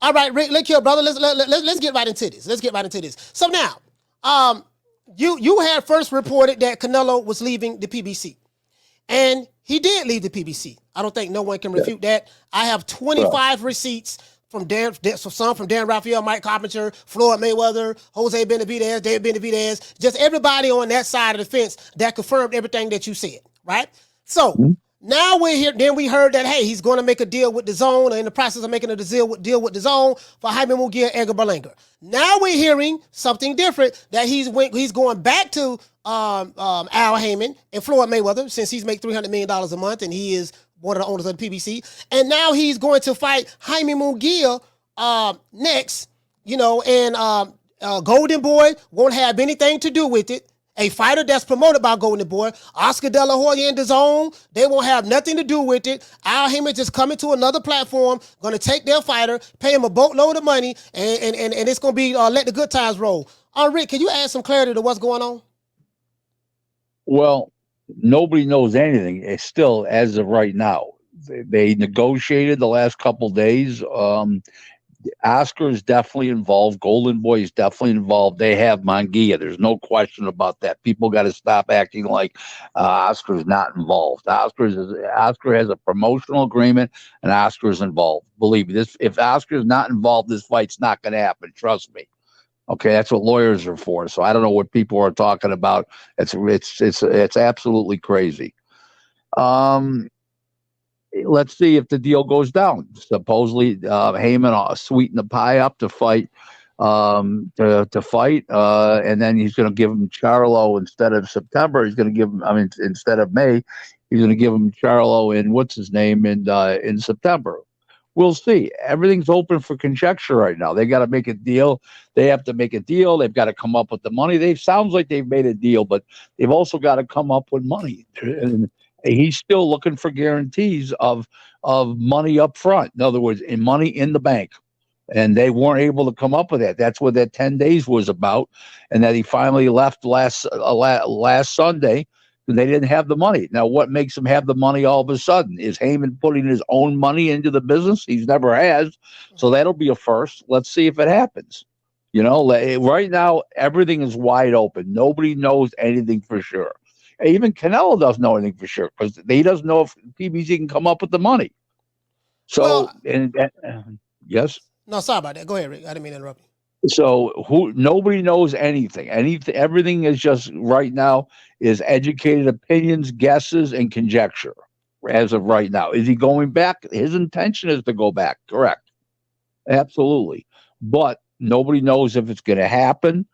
All right, Rick, look here, brother. Let's get right into this. Let's get right into this. So now, you had first reported that Canelo was leaving the PBC, and he did leave the PBC. I don't think no one can refute that. I have 25 receipts from some from Dan Raphael, Mike Carpenter, Floyd Mayweather, Jose Benavidez, David Benavidez, just everybody on that side of the fence that confirmed everything that you said, right? So now we're here. Then we heard that, hey, he's going to make a deal with DAZN, or in the process of making a deal with DAZN for Jaime Munguia and Canelo. Now we're hearing something different, that he's going back to Al Haymon and Floyd Mayweather, since he's making $300 million a month and he is one of the owners of the PBC. And now he's going to fight Jaime Munguia next, and Golden Boy won't have anything to do with it. A fighter that's promoted by Golden Boy, Oscar Dela Hoya and DAZN, they won't have nothing to do with it. Al Haymon just coming to another platform, going to take their fighter, pay him a boatload of money, and it's going to be let the good times roll. Rick, can you add some clarity to what's going on? Well, nobody knows anything. It's still, as of right now, they negotiated the last couple days. Oscar is definitely involved. Golden Boy is definitely involved. They have Munguia. There's no question about that. People got to stop acting like Oscar is not involved. Oscar has a promotional agreement, and Oscar is involved. Believe me, this. If Oscar is not involved, this fight's not going to happen. Trust me. Okay, that's what lawyers are for. So I don't know what people are talking about. It's absolutely crazy. Let's see if the deal goes down. Supposedly, Haymon sweetened the pie up to fight, and then he's going to give him Charlo instead of September. He's going to give him, instead of May, he's going to give him Charlo in September. We'll see. Everything's open for conjecture right now. They got to make a deal. They have to make a deal. They've got to come up with the money. Sounds like they've made a deal, but they've also got to come up with money. And he's still looking for guarantees of money up front. In other words, money in the bank. And they weren't able to come up with that. That's what that 10 days was about. And that he finally left last Sunday. They didn't have the money. Now, what makes him have the money all of a sudden? Is Haymon putting his own money into the business? He's never has. So that'll be a first. Let's see if it happens. Right now, everything is wide open. Nobody knows anything for sure. Even Canelo doesn't know anything for sure, because he doesn't know if PBC can come up with the money. So, yes? No, sorry about that. Go ahead, Rick. I didn't mean to interrupt you. So nobody knows anything. Everything is just right now is educated opinions, guesses, and conjecture as of right now. Is he going back? His intention is to go back. Correct. Absolutely. But nobody knows if it's going to happen.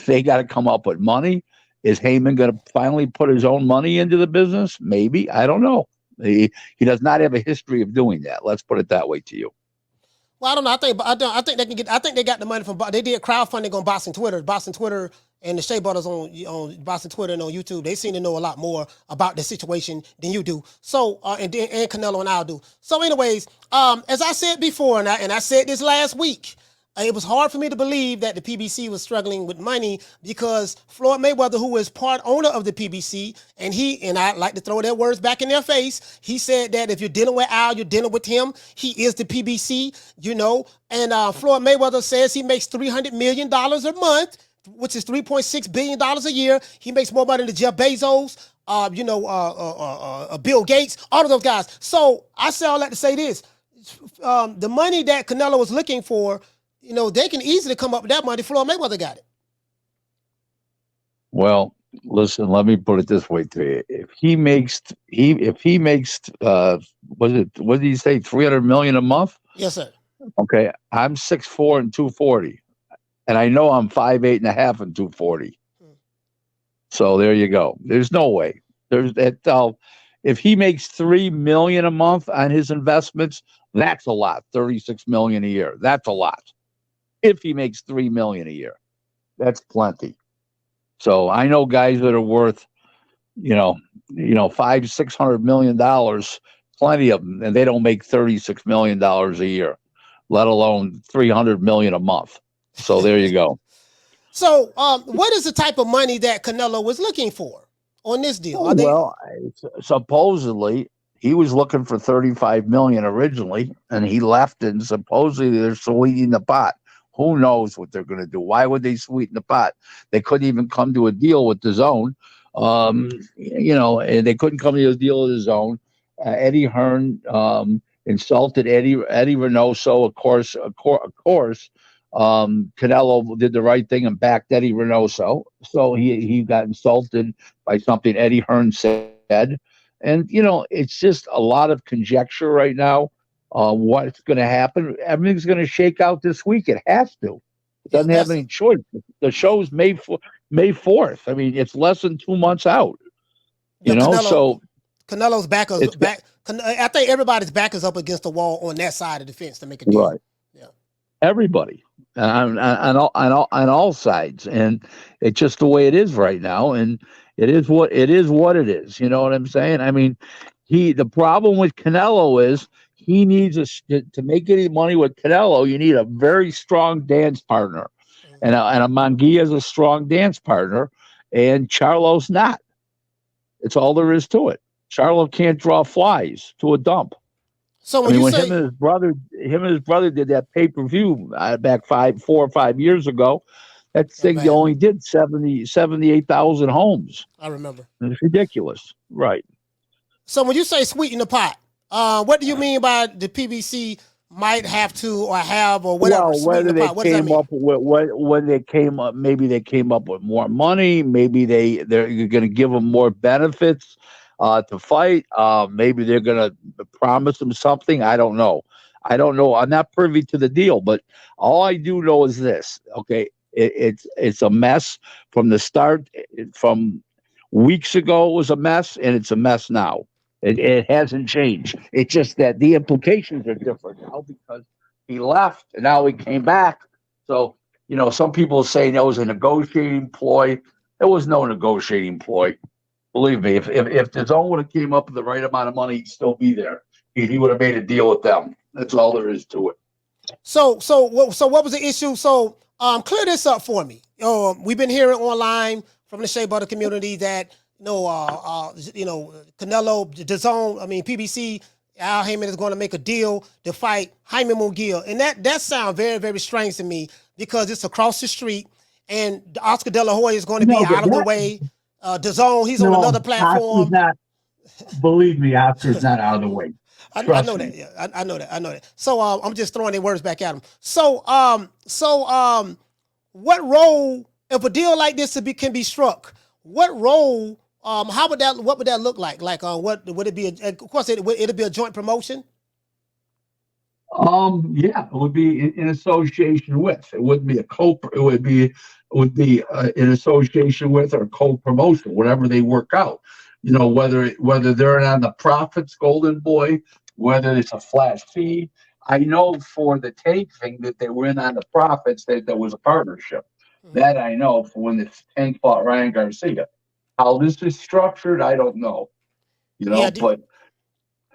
They got to come up with money. Is Haymon going to finally put his own money into the business? Maybe. I don't know. He does not have a history of doing that. Let's put it that way to you. Well, I don't know. I think they can get. I think they got the money from. They did crowdfunding on Boston Twitter, and the Shae Butters on Boston Twitter and on YouTube. They seem to know a lot more about the situation than you do. So, and Canelo and I do. So, anyways, as I said before, and I said this last week, it was hard for me to believe that the PBC was struggling with money, because Floyd Mayweather, who is part owner of the PBC, and I like to throw their words back in their face, he said that if you're dealing with Al, you're dealing with him. He is the PBC, and Floyd Mayweather says he makes $300 million a month, which is $3.6 billion a year. He makes more money than Jeff Bezos, Bill Gates, all of those guys. So I say all that to say this. The money that Canelo was looking for, they can easily come up with that money. Floyd Mayweather got it. Well, listen, let me put it this way to you. If he makes, what did he say, $300 million a month? Yes, sir. Okay, I'm 6'4" and 240, and I know I'm 5'8" and a half and 240. So there you go. There's no way. There's that. If he makes $3 million a month on his investments, that's a lot. $36 million a year. That's a lot. If he makes $3 million a year, that's plenty. So I know guys that are worth, $500-600 million, plenty of them, and they don't make $36 million a year, let alone $300 million a month. So there you go. So what is the type of money that Canelo was looking for on this deal? Supposedly He was looking for 35 million originally, and he left. And supposedly they're sweetening the pot. Who knows what they're going to do? Why would they sweeten the pot? They couldn't even come to a deal with DAZN. And they couldn't come to a deal with DAZN. Eddie Hearn insulted Eddie Reynoso. Of course. Canelo did the right thing and backed Eddie Reynoso. So he got insulted by something Eddie Hearn said. And, it's just a lot of conjecture right now. What's going to happen? Everything's going to shake out this week. It has to. It doesn't have any choice. The show's May 4th. I mean, it's less than 2 months out. So Canelo's back. I think everybody's back is up against the wall on that side of the fence to make a deal. Right. Yeah. Everybody on all sides, and it's just the way it is right now. And it is what it is. You know what I'm saying? I mean, the problem with Canelo is he needs to make any money with Canelo. You need a very strong dance partner, and a Munguia is a strong dance partner, and Charlo's not. It's all there is to it. Charlo can't draw flies to a dump. So when him and his brother did that pay-per-view back 4 or 5 years ago, that thing only did 78,000 homes. I remember. It's ridiculous. Right. So when you say sweeten the pot, what do you mean by the PBC might have to or have or whatever? Well, whether they came up with when they came up, maybe they came up with more money. Maybe they're going to give them more benefits to fight. Maybe they're going to promise them something. I don't know. I'm not privy to the deal, but all I do know is this. Okay, it's a mess from the start. From weeks ago, it was a mess, and it's a mess now. It hasn't changed. It's just that the implications are different now because he left and now he came back. So, some people say that was a negotiating ploy. There was no negotiating ploy. Believe me, if DAZN would have came up with the right amount of money, he'd still be there. He would have made a deal with them. That's all there is to it. So what was the issue? So clear this up for me. We've been hearing online from the Shae Butters community that Canelo, DAZN, PBC, Al Haymon is going to make a deal to fight Jaime Munguia. And that sounds very, very strange to me because it's across the street and Oscar Dela Hoya is going to be out of the way. DAZN, he's on another platform. Believe me, Oscar's not out of the way. I know that. Yeah, I know that. So I'm just throwing their words back at him. So what role, if a deal like this can be struck, what role, what would that look like? Like, what would it be? Of course, it'd be a joint promotion. Yeah, it would be in association with. It wouldn't be it would be in association with or co-promotion, whatever they work out. Whether they're on the Profits Golden Boy, whether it's a flash fee. I know for the Tank thing that they were in on the Profits, that there was a partnership. Mm-hmm. That I know for when the Tank fought Ryan Garcia. How this is structured, I don't know. But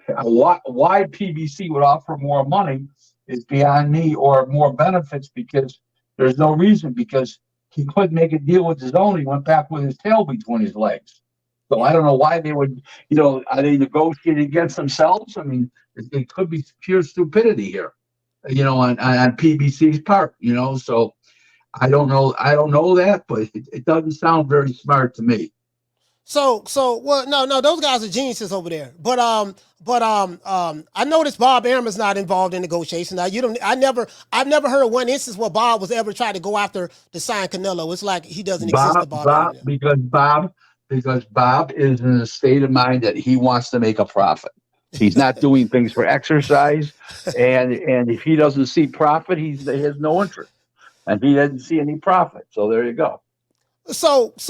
why PBC would offer more money is beyond me, or more benefits, because there's no reason, because he couldn't make a deal with his own. He went back with his tail between his legs. So I don't know why they would, are they negotiating against themselves? I mean, it could be pure stupidity here, on PBC's part, so I don't know. I don't know that, but it doesn't sound very smart to me. So, well, no, those guys are geniuses over there. But I noticed Bob Arum is not involved in negotiations. Now, I've never heard of one instance where Bob was ever trying to go after to sign Canelo. It's like he doesn't exist. Because Bob is in a state of mind that he wants to make a profit. He's not doing things for exercise, and if he doesn't see profit, he has no interest, and he doesn't see any profit. So there you go. So I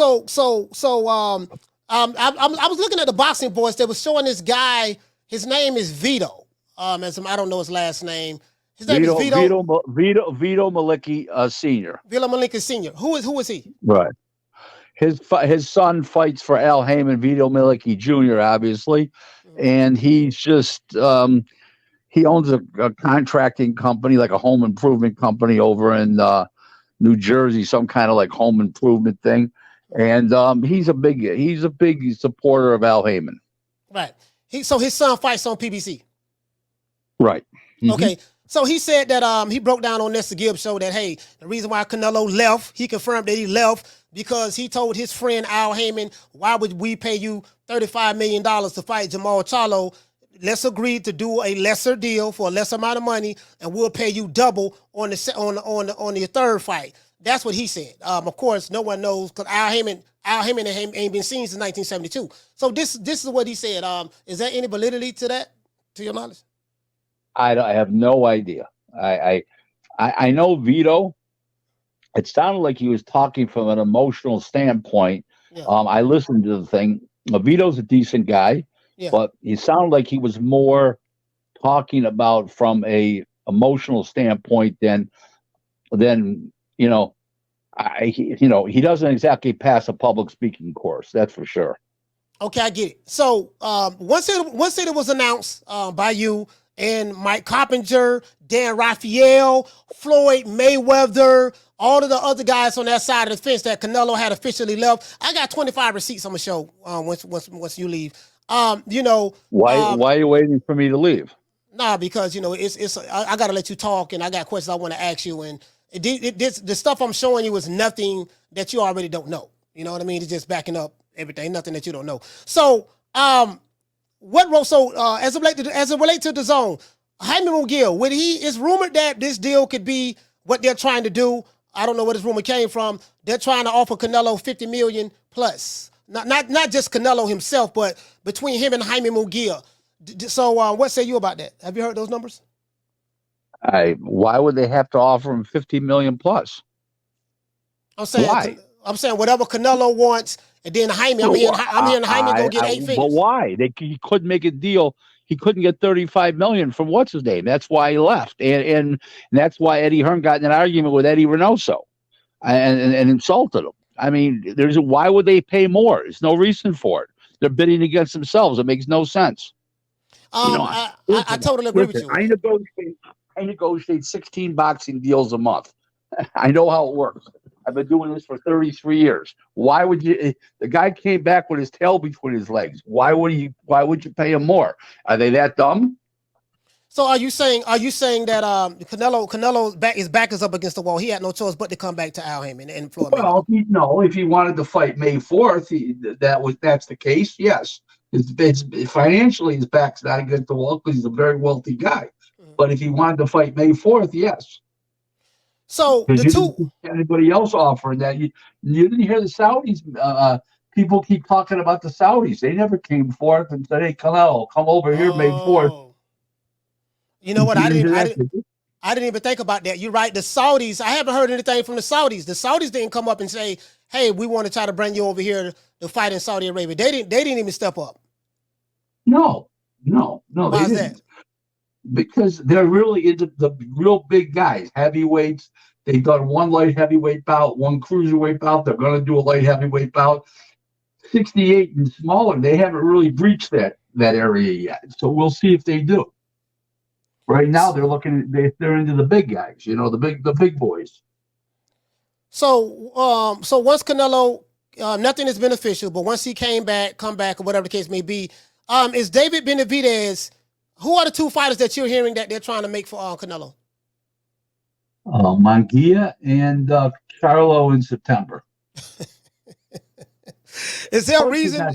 was looking at the Boxing Voice. They was showing this guy. His name is Vito. I don't know his last name. His name is Vito Mielnicki Sr. Vito Mielnicki Sr. Who is he? Right. His son fights for Al Haymon, Vito Mielnicki Jr. Obviously, and he's just he owns a contracting company, like a home improvement company over in New Jersey, some kind of like home improvement thing, and he's a big supporter of Al Haymon. Right. So his son fights on PBC. Right. Mm-hmm. Okay. So he said that he broke down on Nestor Gibbs' show that, hey, the reason why Canelo left, he confirmed that he left because he told his friend Al Haymon, why would we pay you $35 million to fight Jamal Charlo? Let's agree to do a lesser deal for a lesser amount of money, and we'll pay you double on the third fight. That's what he said. Of course, no one knows because Al Haymon ain't been seen since 1972. So this is what he said. Is there any validity to that, to your knowledge? I have no idea. I know Vito. It sounded like he was talking from an emotional standpoint. Yeah. I listened to the thing. Vito's a decent guy, yeah, but he sounded like he was more talking about from a emotional standpoint than he doesn't exactly pass a public speaking course. That's for sure. Okay, I get it. So once it was announced by you and Mike Coppinger, Dan Raphael, Floyd Mayweather, all of the other guys on that side of the fence that Canelo had officially left. I got 25 receipts I'm gonna show once you leave. Why are you waiting for me to leave? Nah, because I gotta let you talk and I got questions I want to ask you, and the stuff I'm showing you is nothing that you already don't know. You know what I mean? It's just backing up everything, nothing that you don't know. So as it relates to the zone, Jaime Munguia, it's rumored that this deal could be what they're trying to do. I don't know where this rumor came from. They're trying to offer Canelo $50 million plus. Not just Canelo himself, but between him and Jaime Munguia. So what say you about that? Have you heard those numbers? Why would they have to offer him $50 million plus? I'm saying whatever Canelo wants, and then Jaime. I'm hearing Jaime go get 8 figures. But why? He couldn't make a deal. He couldn't get $35 million from what's his name. That's why he left, and that's why Eddie Hearn got in an argument with Eddie Reynoso, and insulted him. I mean, why would they pay more? There's no reason for it. They're bidding against themselves. It makes no sense. I totally agree with you. I negotiate 16 boxing deals a month. I know how it works. I've been doing this for 33 years. Why would you? The guy came back with his tail between his legs. Why would you pay him more? Are they that dumb? So are you saying that Canelo back is up against the wall? He had no choice but to come back to Al Haymon and Floyd Mayweather. Well, if he wanted to fight May 4th, that's the case. Yes, it's financially his back's not against the wall because he's a very wealthy guy. Mm-hmm. But if he wanted to fight May 4th, yes. So anybody else offering that? You didn't hear the Saudis. People keep talking about the Saudis. They never came forth and said, "Hey, Canelo, come over here, May 4th." You know what? I didn't even think about that. You're right. The Saudis. I haven't heard anything from the Saudis. The Saudis didn't come up and say, "Hey, we want to try to bring you over here to fight in Saudi Arabia." They didn't even step up. No. Why is that? Because they're really into the real big guys, heavyweights. They've done one light heavyweight bout, one cruiserweight bout. They're going to do a light heavyweight bout. 68 and smaller, they haven't really breached that area yet. So we'll see if they do. Right now, they're into the big guys, the big boys. So once Canelo, nothing has been official, but once he come back, or whatever the case may be, is David Benavidez? Who are the two fighters that you're hearing that they're trying to make for Canelo? Munguia and Charlo in September. Is there a reason?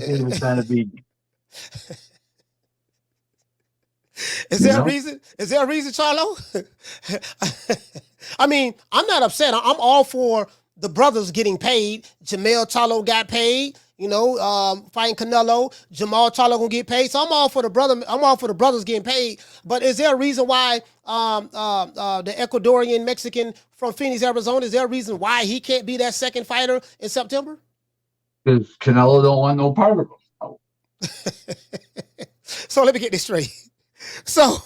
Is there a reason? Is there a reason, Charlo? I mean, I'm not upset. I'm all for the brothers getting paid. Jamel Charlo got paid. Fighting Canelo, Jamal Charlo gonna get paid. So I'm all for the brothers getting paid. But is there a reason why the Ecuadorian Mexican from Phoenix, Arizona, is there a reason why he can't be that second fighter in September? Because Canelo don't want no part of him. So let me get this straight. So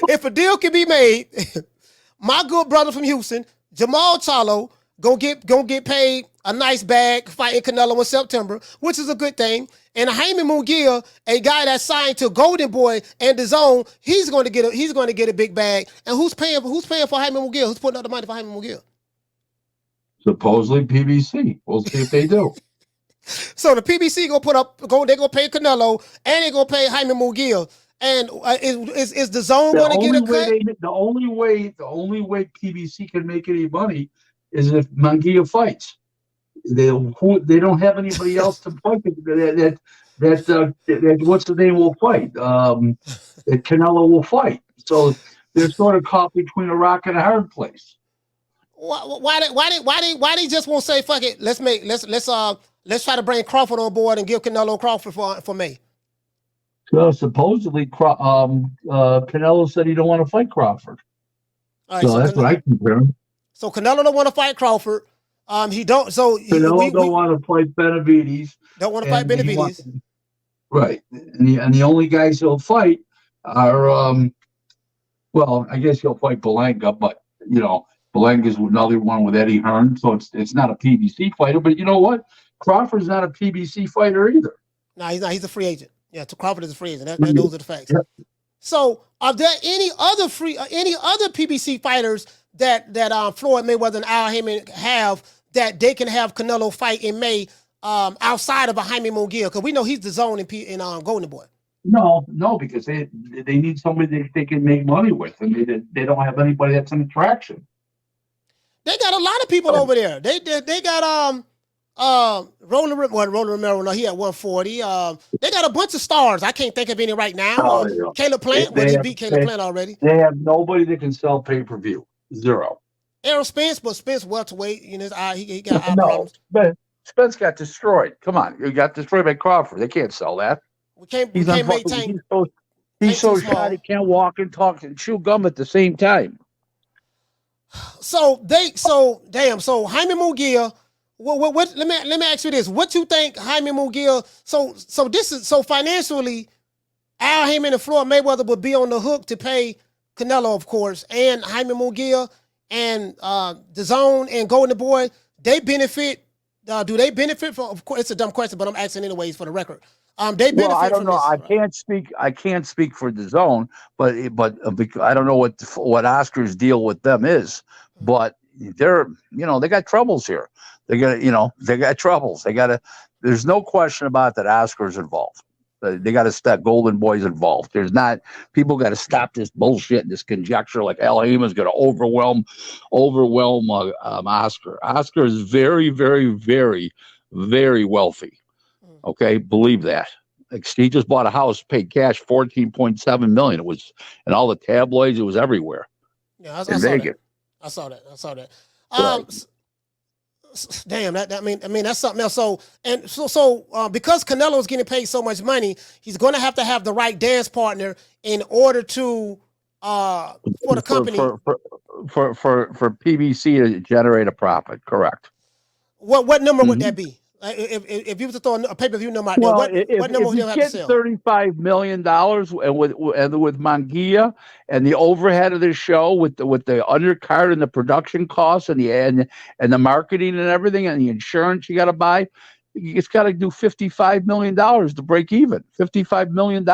if a deal can be made, my good brother from Houston, Jamal Charlo, gonna get paid a nice bag fighting Canelo in September, which is a good thing. And Jaime Munguia, a guy that's signed to Golden Boy and DAZN, he's going to get a big bag. And who's paying for Jaime Munguia? Who's putting up the money for Jaime Munguia? Supposedly PBC. We'll see if they do. So the PBC they're gonna pay Canelo and they're gonna pay Jaime Munguia. And is the zone gonna get a cut? The only way PBC can make any money is if Munguia fights. They don't have anybody else to fight that what's the name will fight. That Canelo will fight. So they're sort of caught between a rock and a hard place. Why they just won't say fuck it? Let's try to bring Crawford on board and give Canelo Crawford for May. So supposedly, Canelo said he don't want to fight Crawford. All right, so that's what I compare him. So Canelo don't want to fight Crawford. He don't. So Canelo don't want to fight Benavidez. Don't want to fight Benavidez. Right, and the only guys he'll fight are well, I guess he'll fight Belenga, but Belenga's another one with Eddie Hearn, so it's not a PBC fighter. But you know what? Crawford's not a PBC fighter either. No, he's not. He's a free agent. Yeah, Crawford is a free agent. Those are the facts. Yep. So, are there any other PBC fighters that Floyd Mayweather and Al Haymon have that they can have Canelo fight in May outside of a Jaime Munguia? Because we know he's the zone in Golden Boy. No, because they need somebody that they can make money with, and they don't have anybody that's an attraction. They got a lot of people over there. They got Roland Romero. No, he at 140. They got a bunch of stars. I can't think of any right now. Caleb Plant, he beat Caleb Plant already. They have nobody that can sell pay-per-view. Zero. Errol Spence, but Spence welterweight. His eye, he got eye problems. But Spence got destroyed. Come on, he got destroyed by Crawford. They can't sell that. We can't maintain. He's so shot he can't walk and talk and chew gum at the same time. So Jaime Munguia. What? Let me ask you this: what you think Jaime Munguia? So financially, Al Haymon and Floyd Mayweather would be on the hook to pay Canelo, of course, and Jaime Munguia and DAZN and Golden Boy. They benefit. Do they benefit from? Of course, it's a dumb question, but I'm asking anyways for the record. They benefit. Well, I don't know. This, I can't speak for DAZN, but I don't know what Oscar's deal with them is. But they're they got troubles here. They got troubles. There's no question about that. Oscar's involved. They got to stop. Golden Boy's involved. There's not. People got to stop this bullshit and this conjecture like Al Haymon's going to overwhelm Oscar. Oscar is very, very, very, very wealthy. Okay, believe that. He just bought a house, paid cash $14.7 million. It was in all the tabloids. It was everywhere. Yeah, I saw that. Right. Damn, that's something else. So because Canelo is getting paid so much money, he's going to have the right dance partner in order to for the company for PBC to generate a profit. Correct. What number would that be? If you was to throw a pay-per-view number out there, what number would you have to sell? $35 million with Munguia and the overhead of the show with the undercard and the production costs and the marketing and everything and the insurance you got to buy, it's got to do $55 million to break even. $55 million.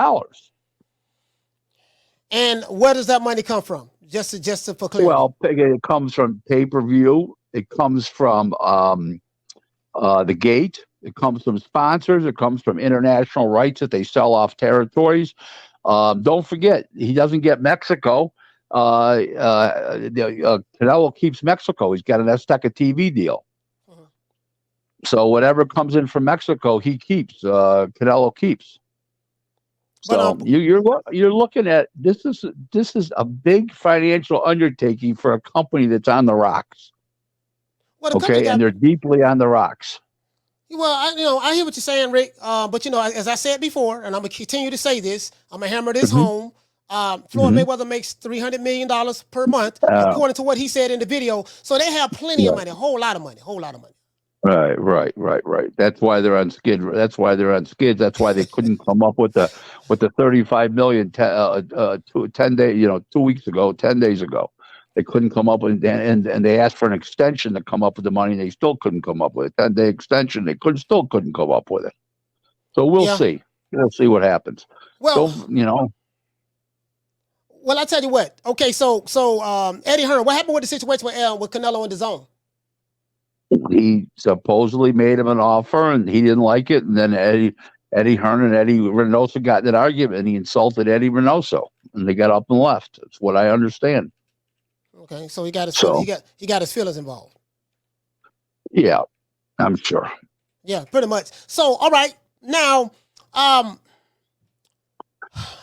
And where does that money come from? Just for clarity. Well, it comes from pay-per-view. It comes from the gate. It comes from sponsors. It comes from international rights that they sell off territories. Don't forget, he doesn't get Mexico. Canelo keeps Mexico. He's got an Azteca TV deal. Mm-hmm. So whatever comes in from Mexico, he keeps. Canelo keeps. So you're looking at this is a big financial undertaking for a company that's on the rocks. And they're deeply on the rocks. Well, I hear what you're saying, Rick. But as I said before, and I'm gonna continue to say this, I'm gonna hammer this home. Floyd Mayweather makes $300 million per month, according to what he said in the video. So they have plenty of money, a whole lot of money. Right. That's why they're on skid. That's why they couldn't come up with the $35 million 10 days ago. They couldn't come up with and they asked for an extension to come up with the money. And they still couldn't come up with it. 10-day extension. They still couldn't come up with it. So we'll see. We'll see what happens. Well, Well, I tell you what. Okay, so Eddie Hearn. What happened with the situation with Canelo and DAZN? He supposedly made him an offer, and he didn't like it. And then Eddie Hearn and Eddie Reynoso got in an argument, and he insulted Eddie Reynoso, and they got up and left. That's what I understand. Okay, so he got his So he got his feelings involved. yeah, I'm sure. Yeah, pretty much. So all right, now, now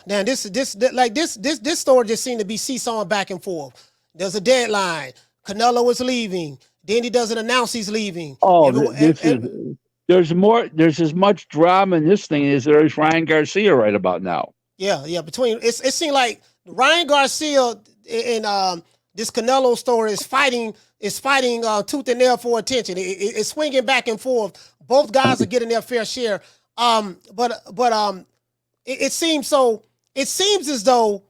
this story just seemed to be seesawing back and forth. There's a deadline. Canelo is leaving. Then he doesn't announce he's leaving. Oh, there's more. There's as much drama in this thing as there is Ryan Garcia right about now. Yeah. Between it seemed like Ryan Garcia and this Canelo story is fighting tooth and nail for attention. It's swinging back and forth. Both guys are getting their fair share. It seems as though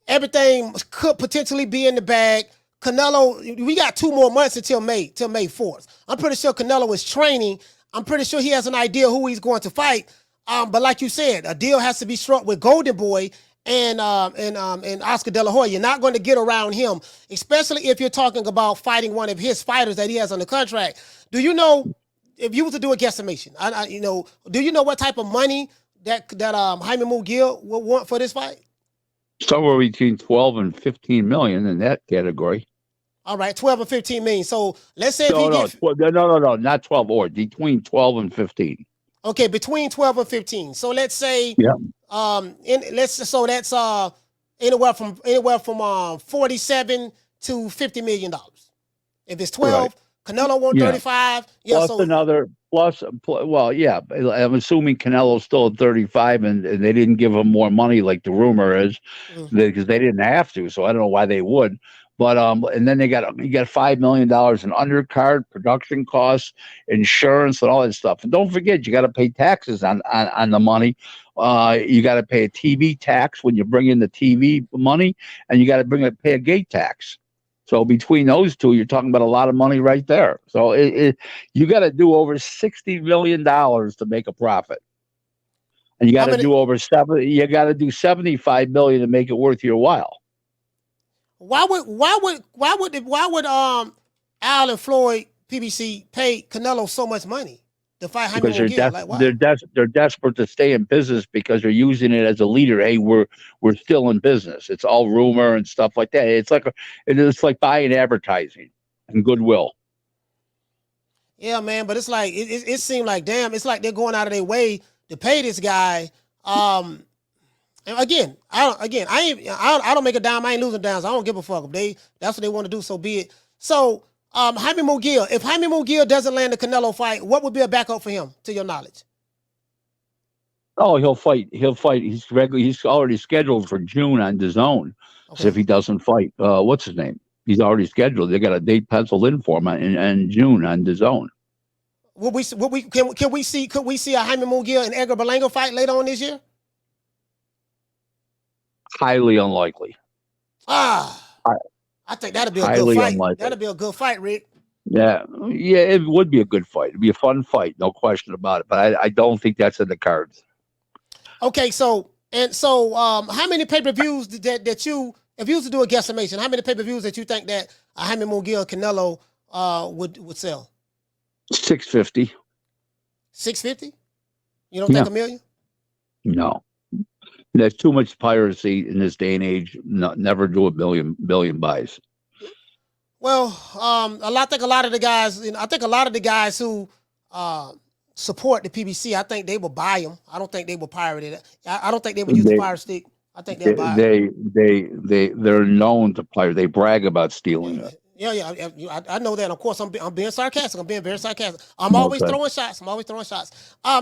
everything could potentially be in the bag. Canelo, we got 2 more months until May 4th. I'm pretty sure Canelo is training. I'm pretty sure he has an idea who he's going to fight. But like you said, a deal has to be struck with Golden Boy and Oscar De La Hoya. You're not going to get around him, especially if you're talking about fighting one of his fighters that he has on the contract. Do you know, if you were to do a guesstimation, do you know what type of money that Jaime Munguia will want for this fight? Somewhere between 12 and 15 million in that category. All right, 12 or 15 million. So let's say no, not 12 or between 12 and 15. Okay, between 12 and 15. So let's say, that's anywhere from 47 to 50 million dollars. If it's 12, right. Canelo won 35. Yeah, I'm assuming Canelo's still at 35, and they didn't give him more money like the rumor is, because they didn't have to. So I don't know why they would. But and then you got $5 million in undercard, production costs, insurance, and all that stuff. And don't forget, you got to pay taxes on the money. You got to pay a TV tax when you bring in the TV money, and you got to pay a gate tax. So between those two, you're talking about a lot of money right there. So you got to do over $60 million to make a profit, and you got to do over You got to do $75 million to make it worth your while. Why would Al and Floyd PBC pay Canelo so much money to fight Jaime Munguia? They're desperate to stay in business because they're using it as a leader. Hey, we're still in business. It's all rumor and stuff like that. It's like buying advertising and goodwill. Yeah, man, but it's like it seemed like, damn, it's like they're going out of their way to pay this guy. And again, I don't make a dime. I ain't losing dimes. I don't give a fuck. If that's what they want to do, so be it. So, Jaime Munguia, if Jaime Munguia doesn't land the Canelo fight, what would be a backup for him, to your knowledge? Oh, he'll fight. He's already scheduled for June on DAZN. Okay. So if he doesn't fight, what's his name? He's already scheduled. They got a date penciled in for him in June on DAZN. Could we see a Jaime Munguia and Edgar Berlanga fight later on this year? Highly unlikely. I think that'd be a good fight. Unlikely. That'd be a good fight, Rick. Yeah, it would be a good fight. It'd be a fun fight, no question about it. But I don't think that's in the cards. Okay, so how many pay-per-views that you, if you was to do a guesstimation, how many pay-per-views that you think that Jaime Munguia and Canelo would sell? 650. 650? You don't think $1 million? No. There's too much piracy in this day and age. Never do a billion buys. Well, I think a lot of the guys who support the PBC, I think they will buy them. I don't think they will pirate it. I don't think they would use the Fire Stick. I think they'll buy it. They're known to pirate. They brag about stealing it. Yeah, I know that. Of course, I'm being sarcastic. I'm being very sarcastic. I'm always throwing shots.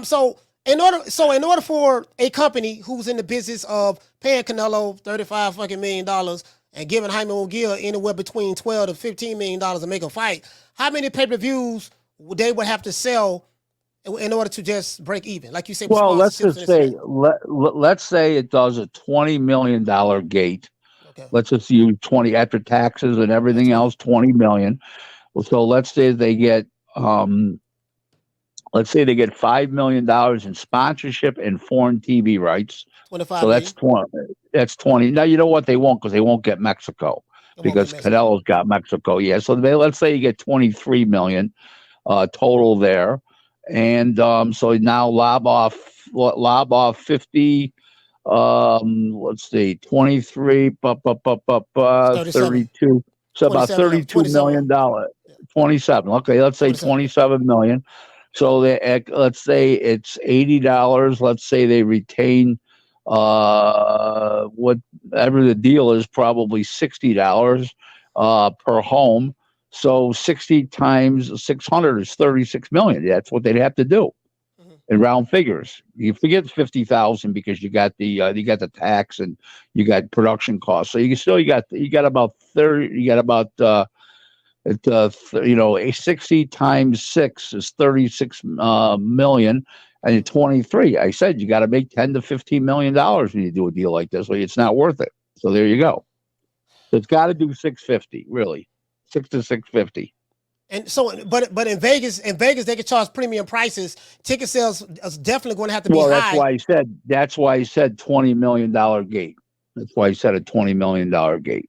So in order for a company who's in the business of paying Canelo $35 million and giving Jaime Munguia anywhere between $12 to $15 million to make a fight, how many pay-per-views they would have to sell in order to just break even? Like you said. Well, let's just say let's say it does a $20 million gate. Okay. Let's just use 20 after taxes and everything else, 20 million. So let's say they get $5 million in sponsorship and foreign TV rights. 25. So that's 20. That's 20. Now you know what they won't, because they won't get Mexico. It won't be because Mexico. Canelo's got Mexico. Yeah, so let's say you get 23 million total there, and so now lob off 50. Let's see, 23, 37. 32. So about 27. $32 27. million. 27. Okay, let's say 27. 27 million. So let's say it's $80. Let's say they retain whatever the deal is, probably $60 per home. So 60 times 600 is 36 million. That's what they'd have to do in round figures. You forget 50,000 because you got the tax and you got production costs. So you got about 30. You got about 60 times 6 is 36 million, and 23. I said you got to make $10 to $15 million when you do a deal like this. So it's not worth it. So there you go. So it's got to do 650, really, 6 to 650. And so, but in Vegas, they could charge premium prices. Ticket sales is definitely going to have to be high. That's why I said $20 million gate. That's why I said a $20 million gate.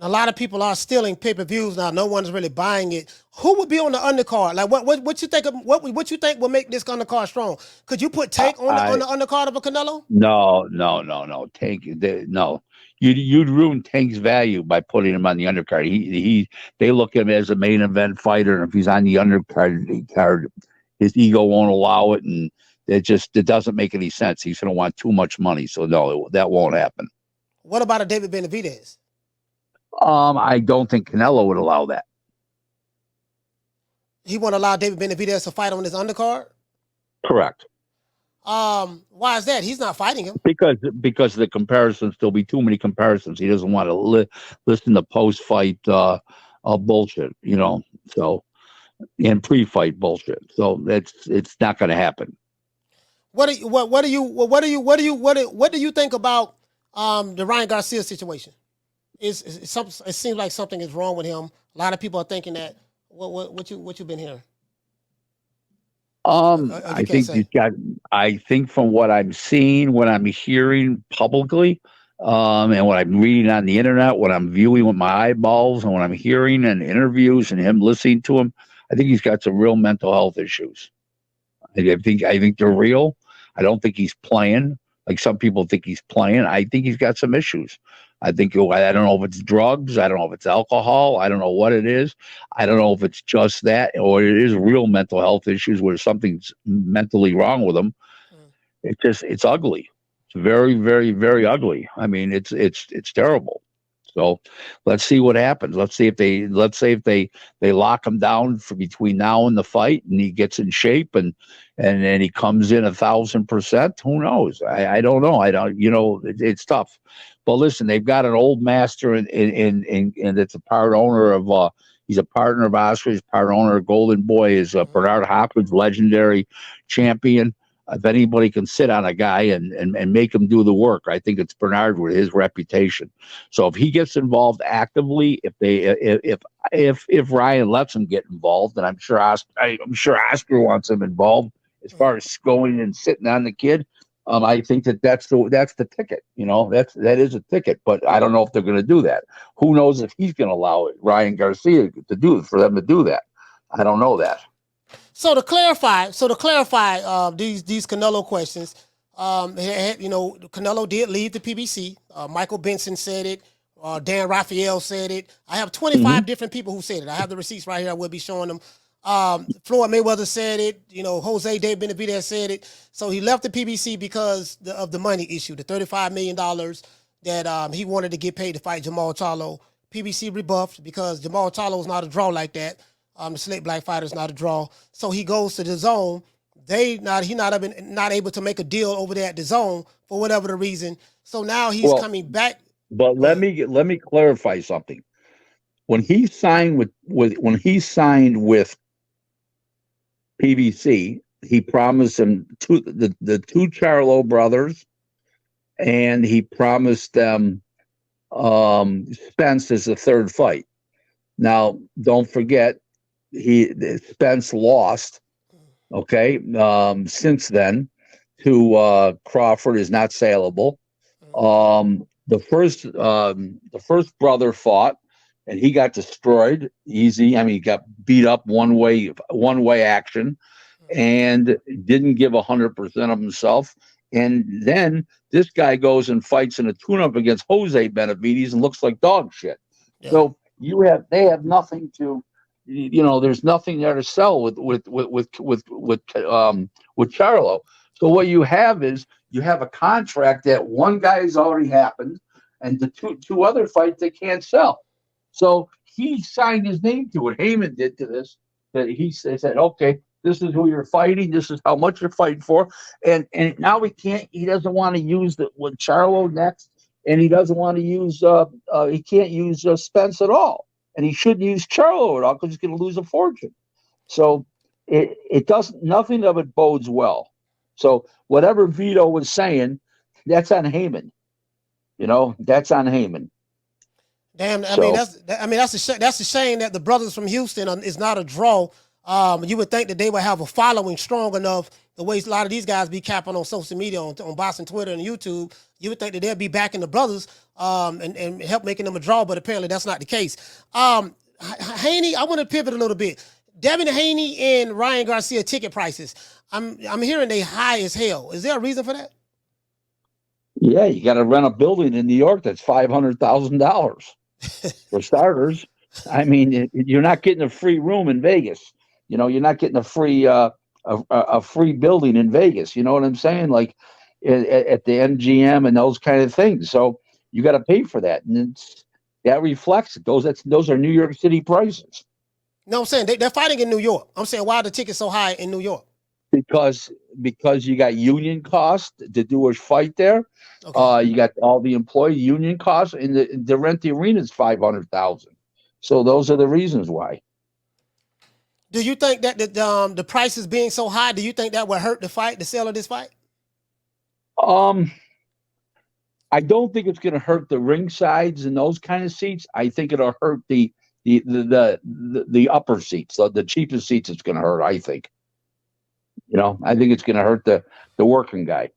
A lot of people are stealing pay-per-views now. No one's really buying it. Who would be on the undercard? Like what you think? What you think will make this undercard strong? Could you put Tank on the undercard of a Canelo? No. Tank, no. You'd ruin Tank's value by putting him on the undercard. They look at him as a main event fighter, and if he's on the undercard, his ego won't allow it, and it doesn't make any sense. He's going to want too much money, so no, that won't happen. What about a David Benavidez? I don't think Canelo would allow that. He won't allow David Benavidez to fight on his undercard? Correct. Why is that? He's not fighting him. Because the comparisons, there'll be too many comparisons. He doesn't want to listen to post-fight bullshit, so, and pre-fight bullshit. So it's not going to happen. What do you think about the Ryan Garcia situation? It seems like something is wrong with him. A lot of people are thinking that. What you been hearing? I think from what I'm seeing, what I'm hearing publicly, and what I'm reading on the internet, what I'm viewing with my eyeballs, and what I'm hearing in interviews and him listening to him, I think he's got some real mental health issues. I think they're real. I don't think he's playing like some people think he's playing. I think he's got some issues. I don't know if it's drugs. I don't know if it's alcohol. I don't know what it is. I don't know if it's just that or it is real mental health issues where something's mentally wrong with him. It's ugly. It's very, very, very ugly. I mean, it's terrible. So let's see what happens. Let's say if they lock him down for between now and the fight and he gets in shape and then he comes in 1,000%. Who knows? I don't know. It's tough. But listen, they've got an old master and it's a part owner of he's a partner of Oscar, he's part owner of Golden Boy, is Bernard Hopkins, legendary champion. If anybody can sit on a guy and make him do the work, I think it's Bernard with his reputation. So if he gets involved actively, if Ryan lets him get involved, and I'm sure Oscar wants him involved as far as going and sitting on the kid. I think that's the ticket. That is a ticket, but I don't know if they're going to do that. Who knows if he's going to allow Ryan Garcia for them to do that? I don't know that. So to clarify, these Canelo questions, Canelo did leave the PBC. Michael Benson said it. Dan Raphael said it. I have 25 different people who said it. I have the receipts right here. I will be showing them. Floyd Mayweather said it. Jose David Benavidez said it. So he left the PBC because of the money issue, the $35 million that he wanted to get paid to fight Jamal Charlo. PBC rebuffed because Jamal Charlo is not a draw like that. The slick black fighter is not a draw. So he goes to DAZN. He's not able to make a deal over there at DAZN for whatever the reason. So now he's coming back. But let me clarify something. When he signed with PBC, he promised him the two Charlo brothers, and he promised them Spence as the third fight. Now, don't forget, Spence lost. Okay, since then, to Crawford is not saleable. the first brother fought, and he got destroyed easy. I mean, he got beat up one way action, and didn't give 100% of himself. And then this guy goes and fights in a tune-up against Jose Benavidez and looks like dog shit. Yeah. So they have nothing to, there's nothing there to sell with Charlo. So what you have is you have a contract that one guy has already happened, and the two other fights they can't sell. So he signed his name to it. Haymon did to this. That he said, okay, this is who you're fighting. This is how much you're fighting for. And now he doesn't want to use with Charlo next, and he doesn't want to use he can't use Spence at all, and he shouldn't use Charlo at all because he's going to lose a fortune. So it doesn't. Nothing of it bodes well. So whatever Vito was saying, that's on Haymon. That's on Haymon. Damn, that's a shame that the brothers from Houston is not a draw. You would think that they would have a following strong enough. The way a lot of these guys be capping on social media, on Boston Twitter and YouTube, you would think that they'd be backing the brothers and help making them a draw, but apparently that's not the case. Haney, I want to pivot a little bit. Devin Haney and Ryan Garcia ticket prices. I'm hearing they high as hell. Is there a reason for that? Yeah, you got to rent a building in New York that's $500,000 for starters. I mean, you're not getting a free room in Vegas. You're not getting a free building in Vegas. You know what I'm saying? Like at the MGM and those kind of things. So you got to pay for that, and that reflects it. Those are New York City prices. No, I'm saying they're fighting in New York. I'm saying why are the tickets so high in New York? Because you got union costs to do a fight there. Okay. You got all the employee union costs, and the rent the arena is $500,000. So those are the reasons why. Do you think that the prices being so high, do you think that will hurt the sale of this fight? I don't think it's going to hurt the ring sides and those kind of seats. I think it'll hurt the upper seats, the cheapest seats. It's going to hurt. I think. I think it's going to hurt the working guy.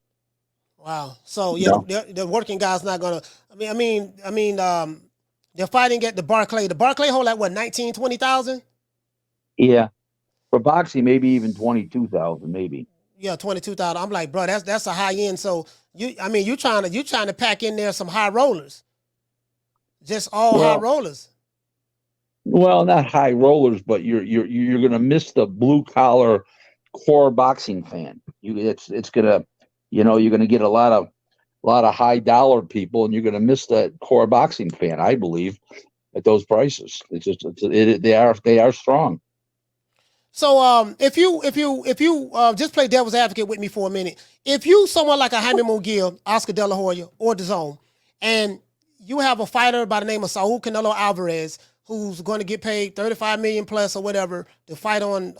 Wow. So the working guy's not going to. I mean, they're fighting at the Barclay. The Barclay hold like what, 19,000, 20,000? Yeah, for boxing maybe even 22,000, maybe. Yeah, 22,000. I'm like, bro, that's a high end. So you trying to pack in there some high rollers, just all high rollers. Well, not high rollers, but you're going to miss the blue collar core boxing fan. It's gonna, you're going to get a lot of high dollar people, and you're going to miss that core boxing fan. I believe at those prices, they are strong. So if you just play devil's advocate with me for a minute, if you someone like a Jaime Munguia, Oscar De La Hoya, or DAZN, and you have a fighter by the name of Saul Canelo Alvarez who's going to get paid $35 million plus or whatever to fight on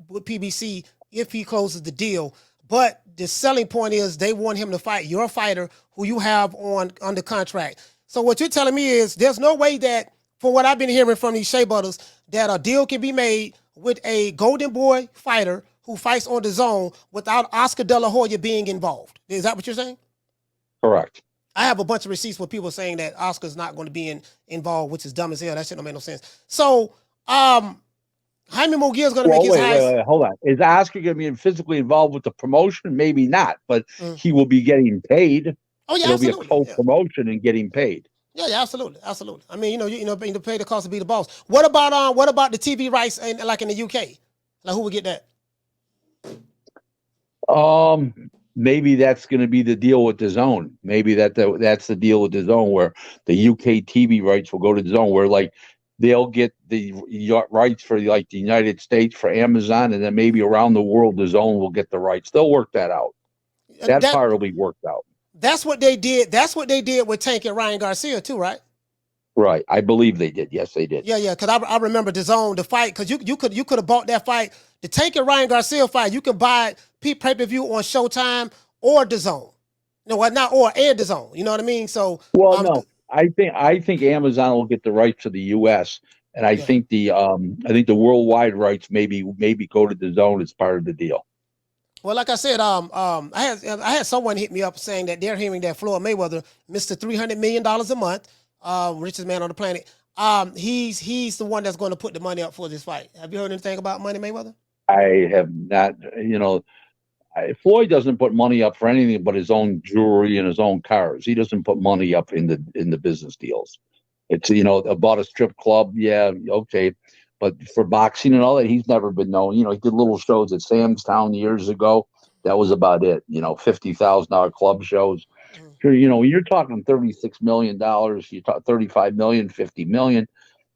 with PBC if he closes the deal, but the selling point is they want him to fight your fighter who you have under contract. So what you're telling me is there's no way that, from what I've been hearing from these Shae Butters, that a deal can be made with a Golden Boy fighter who fights on DAZN without Oscar De La Hoya being involved. Is that what you're saying? Correct. I have a bunch of receipts with people saying that Oscar's not going to be involved, which is dumb as hell. That shit don't make no sense. So, Jaime Munguia is going to make his highest. Wait, hold on. Is Oscar going to be physically involved with the promotion? Maybe not, but he will be getting paid. Oh yeah, it'll absolutely. Be a co-promotion and getting paid. Yeah, absolutely. I mean, you pay the cost to be the boss. What about the TV rights like in the UK? Like who would get that? Maybe that's going to be the deal with DAZN. Maybe that's the deal with DAZN, where the UK TV rights will go to DAZN, where like they'll get the rights for like the United States for Amazon, and then maybe around the world DAZN will get the rights. They'll work that out. That part will be worked out. That's what they did. That's what they did with Tank and Ryan Garcia too, right? Right. I believe they did. Yes, they did. Yeah. Because I remember DAZN, the fight, because you could have bought that fight, the Tank and Ryan Garcia fight. You could buy pay-per-view on Showtime or DAZN. No, not or and DAZN. You know what I mean? So no, I think Amazon will get the rights to the U.S. and I think the worldwide rights maybe go to DAZN as part of the deal. Well, like I said, I had someone hit me up saying that they're hearing that Floyd Mayweather, Mr. $300 million a month, richest man on the planet, he's the one that's going to put the money up for this fight. Have you heard anything about Money Mayweather? I have not. Floyd doesn't put money up for anything but his own jewelry and his own cars. He doesn't put money up in the business deals. It's about a strip club, yeah, okay, but for boxing and all that, he's never been known. He did little shows at Sam's Town years ago. That was about it. $50,000 club shows. When you're talking $36 million, you talk 35 million, 50 million.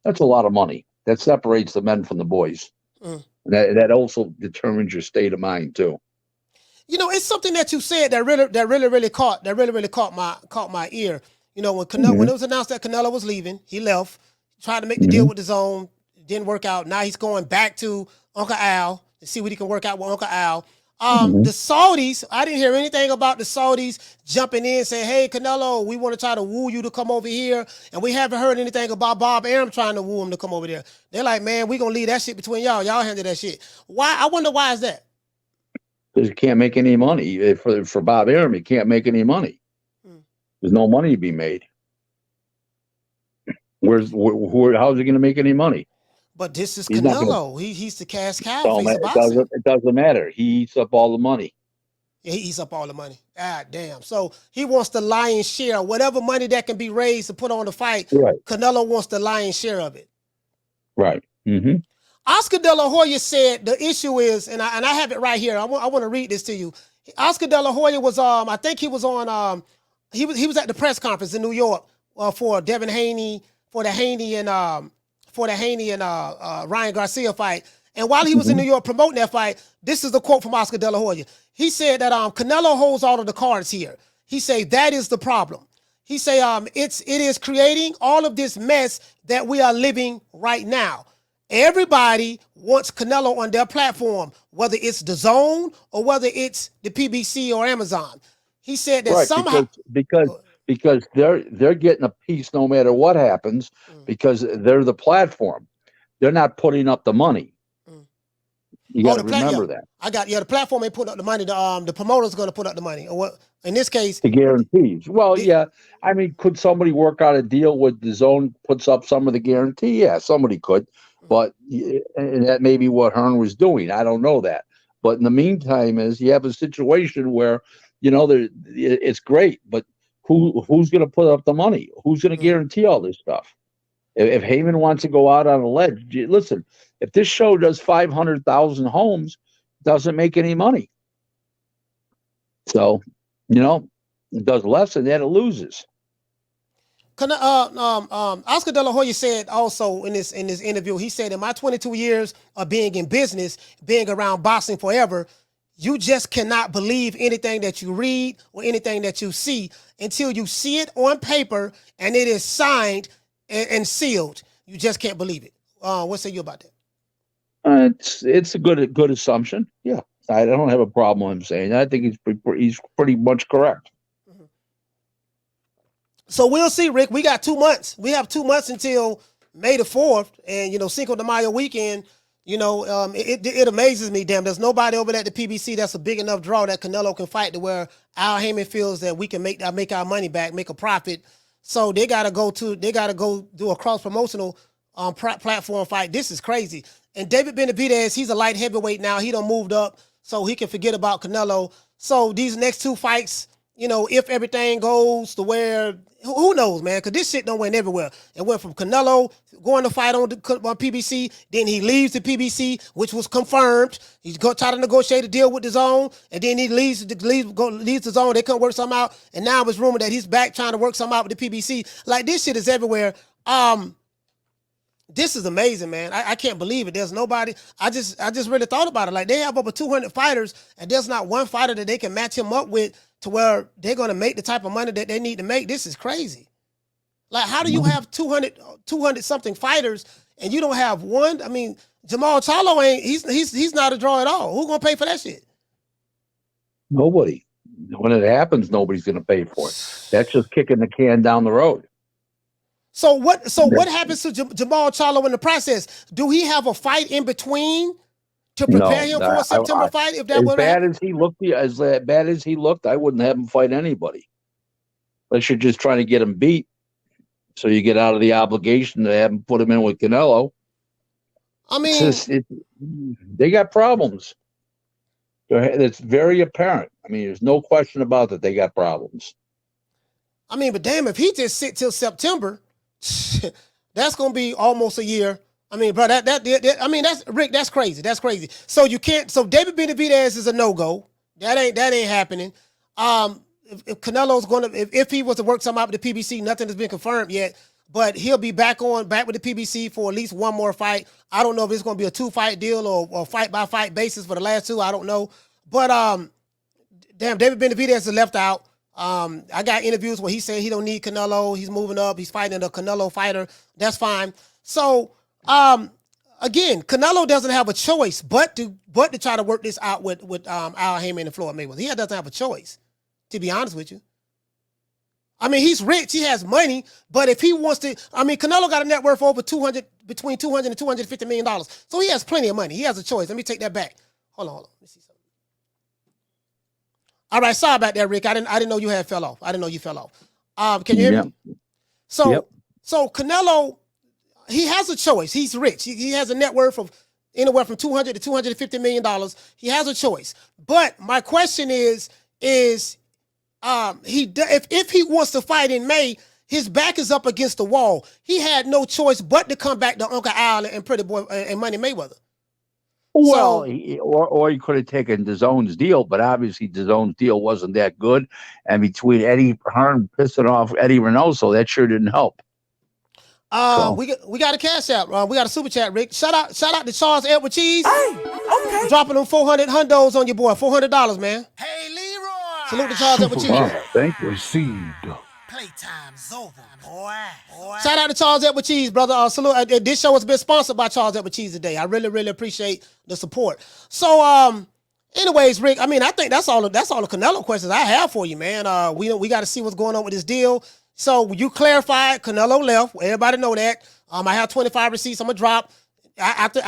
That's a lot of money. That separates the men from the boys. That also determines your state of mind too. It's something that you said that really caught my ear. When Canelo, when it was announced that Canelo was leaving, he left, tried to make the deal with DAZN, didn't work out. Now he's going back to Uncle Al to see what he can work out with Uncle Al. The Saudis, I didn't hear anything about the Saudis jumping in saying, hey, Canelo, we want to try to woo you to come over here. And we haven't heard anything about Bob Arum trying to woo him to come over there. They're like, man, we're going to leave that shit between y'all. Y'all handle that shit. Why? I wonder why is that? Because you can't make any money. For Bob Arum, you can't make any money. There's no money to be made. How's he going to make any money? But this is Canelo. He's the cash cow. It doesn't matter. He eats up all the money. Yeah, he eats up all the money. God damn. So he wants the lion's share. Whatever money that can be raised to put on the fight, right. Canelo wants the lion's share of it. Right. Oscar Dela Hoya said the issue is, and I have it right here. I want to read this to you. Oscar Dela Hoya was I think he was on he was at the press conference in New York for Devin Haney for the Haney and Ryan Garcia fight. And while he was in New York promoting that fight, this is the quote from Oscar Dela Hoya. He said that Canelo holds all of the cards here. He said that is the problem. He say it is creating all of this mess that we are living right now. Everybody wants Canelo on their platform, whether it's DAZN or whether it's the PBC or Amazon. He said that somehow because they're getting a piece no matter what happens because they're the platform. They're not putting up the money. You got to remember that. The platform ain't putting up the money. The promoter's going to put up the money. Or what? In this case, the guarantees. Well, yeah. I mean, could somebody work out a deal with DAZN puts up some of the guarantee? Yeah, somebody could. But and that may be what Hearn was doing. I don't know that. But in the meantime, you have a situation where it's great, but who's going to put up the money? Who's going to guarantee all this stuff? If Haymon wants to go out on a ledge, listen. If this show does 500,000 homes, it doesn't make any money. So, it does less than that, it loses. Oscar De La Hoya said also in this interview, he said, in my 22 years of being in business, being around boxing forever, you just cannot believe anything that you read or anything that you see until you see it on paper and it is signed and sealed. You just can't believe it. What say you about that? It's a good assumption. Yeah, I don't have a problem with him saying that. I think he's pretty much correct. So we'll see, Rick. We got 2 months. We have 2 months until May the 4th, and Cinco de Mayo weekend. It amazes me. Damn, there's nobody over there at the PBC that's a big enough draw that Canelo can fight to where Al Haymon feels that we can make our money back, make a profit. So they gotta go do a cross promotional platform fight. This is crazy. And David Benavidez, he's a light heavyweight now. He done moved up, so he can forget about Canelo. So these next 2 fights, if everything goes to where, who knows, man? Because this shit done went everywhere. It went from Canelo going to fight on PBC, then he leaves the PBC, which was confirmed. He's going to try to negotiate a deal with DAZN, and then he leaves DAZN. They couldn't work something out, and now it's rumored that he's back trying to work something out with the PBC. Like, this shit is everywhere. This is amazing, man. I can't believe it. There's nobody. I just really thought about it. Like, they have over 200 fighters, and there's not one fighter that they can match him up with to where they're going to make the type of money that they need to make. This is crazy. Like, how do you have 200 something fighters and you don't have one? I mean, Jamal Charlo he's not a draw at all. Who's going to pay for that shit? Nobody. When it happens, nobody's going to pay for it. That's just kicking the can down the road. So what happens to Jamal Charlo in the process? Do he have a fight in between to prepare No, him for a September fight if that as were to bad happen? as he looked, I wouldn't have him fight anybody. Unless you're just trying to get him beat, so you get out of the obligation to have him put him in with Canelo. I mean, They got problems. It's very apparent. I mean, there's no question about that. They got problems. I mean, but damn, if he just sit till September, that's gonna be almost a year. I mean, bro, I mean, that's Rick. That's crazy. That's crazy. So you can't. So David Benavidez is a no-go. That ain't happening. If Canelo's gonna, if he was to work something out with the PBC, nothing has been confirmed yet. But he'll be back with the PBC for at least one more fight. I don't know if it's gonna be a 2-fight deal or fight-by-fight basis for the last two. I don't know. But damn, David Benavidez is left out. I got interviews where he said he don't need Canelo. He's moving up. He's fighting a Canelo fighter. That's fine. So again, Canelo doesn't have a choice but to try to work this out with Al Haymon and Floyd Mayweather. He doesn't have a choice, to be honest with you. I mean, he's rich. He has money. But if he wants to, I mean, Canelo got a net worth over between $200 and $250 million. So he has plenty of money. He has a choice. Let me take that back. Hold on. Let me see something. All right, sorry about that, Rick. I didn't know you had fell off. I didn't know you fell off. Can you hear me? So Canelo, he has a choice. He's rich. He has a net worth of anywhere from $200 to $250 million. He has a choice. But my question is if he wants to fight in May, his back is up against the wall. He had no choice but to come back to Uncle Al and Pretty Boy and Money Mayweather. Well, or he could have taken DAZN's deal, but obviously DAZN's deal wasn't that good. And between Eddie Hearn pissing off Eddie Reynoso, that sure didn't help. We got a cash out. We got a super chat, Rick. Shout out to Charles Edward Cheese. Hey, okay. Dropping them 400 hundos on your boy. $400, man. Hey, Leroy. Salute to Charles Edward Cheese. Wow, thank you. Received. Playtime's over, boy. Shout out to Charles Edward Cheese, brother. Salute. This show has been sponsored by Charles Edward Cheese today. I really, really appreciate the support. So, anyways, Rick, I mean, I think that's all the Canelo questions I have for you, man. We got to see what's going on with this deal. So you clarified Canelo left. Everybody know that. I have 25 receipts. I'm gonna drop after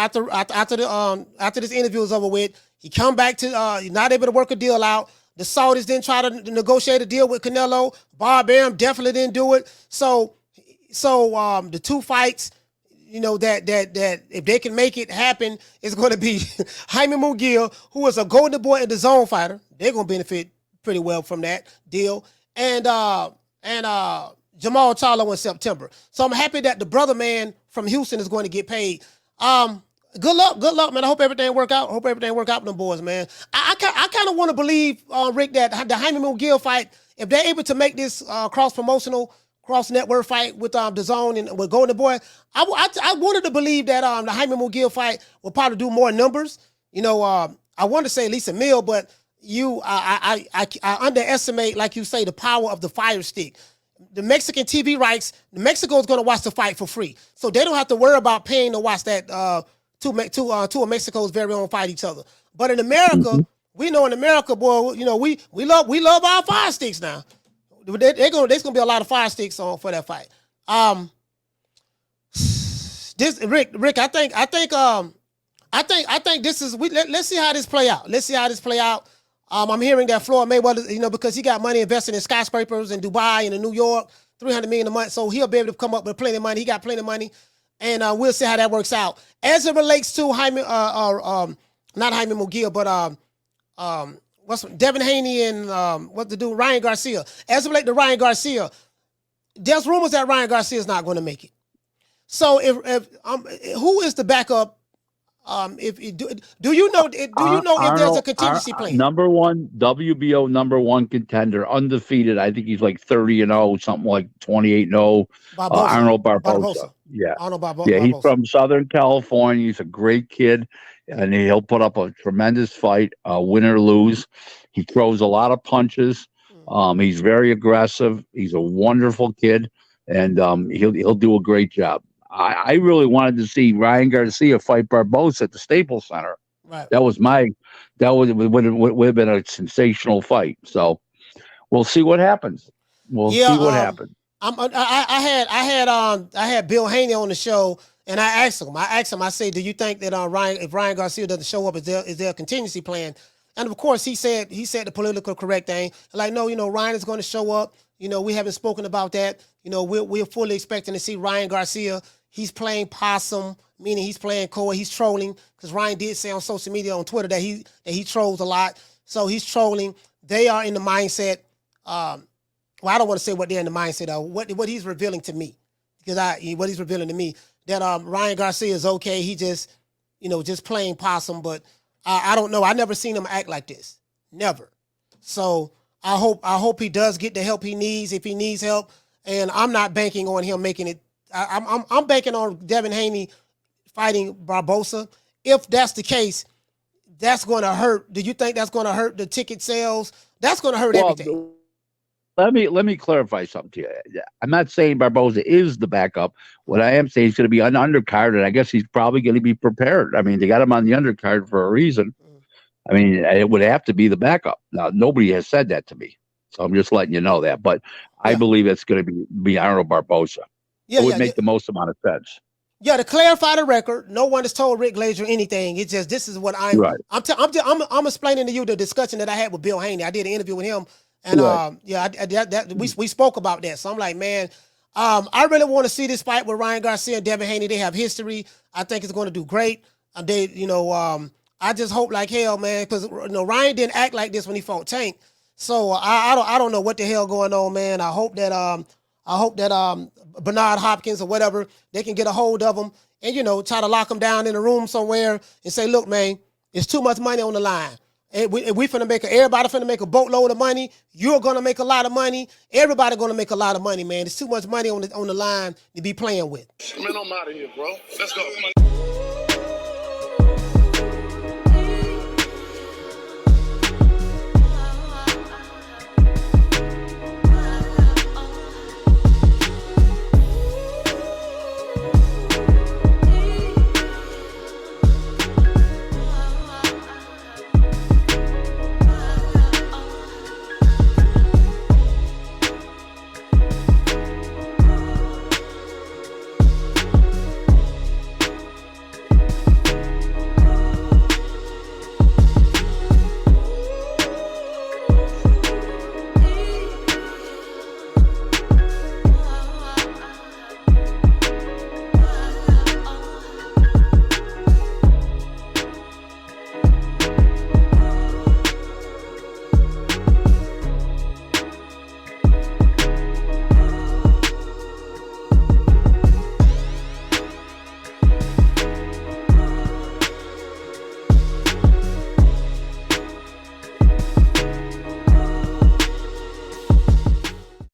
this interview is over with. He come back to not able to work a deal out. The Saudis didn't try to negotiate a deal with Canelo. Bob Arum definitely didn't do it. So the two fights, you know, that if they can make it happen, it's going to be Jaime Munguia, who is a golden boy and the zone fighter. They're going to benefit pretty well from that deal. And Jamal Charlo in September. So I'm happy that the brother man from Houston is going to get paid. Good luck, man. I hope everything work out. With them boys, man. I kind of want to believe, Rick, that the Jaime Munguia fight, if they're able to make this cross-promotional, cross-network fight with DAZN and with Golden Boy, I wanted to believe that the Jaime Munguia fight will probably do more numbers. You know, I want to say at least $1 million, but I underestimate, like you say, the power of the Fire Stick. The Mexican TV rights, Mexico is going to watch the fight for free, so they don't have to worry about paying to watch that. Two of Mexico's very own fight each other. But in America, we know in America, boy, you know, we love our Fire Sticks now. There's gonna be a lot of Fire Sticks on for that fight. This Rick, I think this is let's see how this play out. I'm hearing that Floyd Mayweather, you know, because he got money invested in skyscrapers in Dubai and in New York, $300 million a month, so he'll be able to come up with plenty of money. He got plenty of money. And we'll see how that works out. As it relates to not Jaime Munguia, but Devin Haney and Ryan Garcia. As it relates to Ryan Garcia, there's rumors that Ryan Garcia is not going to make it. So if who is the backup? Do you know if there's a contingency plan? WBO number one contender, undefeated. I think he's like 30-0, something like 28-0. Arnold Barbosa. Yeah, he's from Southern California. He's a great kid, and he'll put up a tremendous fight, win or lose. He throws a lot of punches. He's very aggressive. He's a wonderful kid, and he'll do a great job. I really wanted to see Ryan Garcia fight Barbosa at the Staples Center. Right. That would have been a sensational fight. So we'll see what happens. We'll see what happens. I had Bill Haney on the show, And I asked him, I said, do you think that if Ryan Garcia doesn't show up, is there a contingency plan? And of course, he said the political correct thing. Like, no, Ryan is going to show up. We haven't spoken about that. We're fully expecting to see Ryan Garcia. He's playing possum, meaning he's playing coy. He's trolling, because Ryan did say on social media, on Twitter, that he trolls a lot. So he's trolling. They are in the mindset. Well, I don't want to say what they're in the mindset of. What he's revealing to me, because what he's revealing to me, that Ryan Garcia is okay. He just, just playing possum. But I don't know. I never seen him act like this. Never. So I hope he does get the help he needs, if he needs help. And I'm not banking on him making it. I'm banking on Devin Haney fighting Barbosa. If that's the case, that's going to hurt. Do you think that's going to hurt the ticket sales? That's going to hurt everything. Let me clarify something to you. I'm not saying Barbosa is the backup. What I am saying, he's going to be on the undercard, and I guess he's probably going to be prepared. I mean, they got him on the undercard for a reason. I mean, it would have to be the backup. Now, nobody has said that to me, so I'm just letting you know that. But I believe it's going to be Arnold Barbosa. It would make the most amount of sense. Yeah, to clarify the record, no one has told Rick Glaser anything. It's just, this is what I'm explaining to you the discussion that I had with Bill Haney. I did an interview with him, and we spoke about that. So I'm like, man, I really want to see this fight with Ryan Garcia and Devin Haney. They have history. I think it's going to do great. I just hope like hell, man, because Ryan didn't act like this when he fought Tank. So I don't know what the hell going on, man. I hope that Bernard Hopkins or whatever, they can get a hold of him and, try to lock him down in a room somewhere and say, look, man, it's too much money on the line. And everybody finna make a boatload of money. You're going to make a lot of money. Everybody going to make a lot of money, man. There's too much money on the line to be playing with. Man, I'm out of here, bro. Let's go.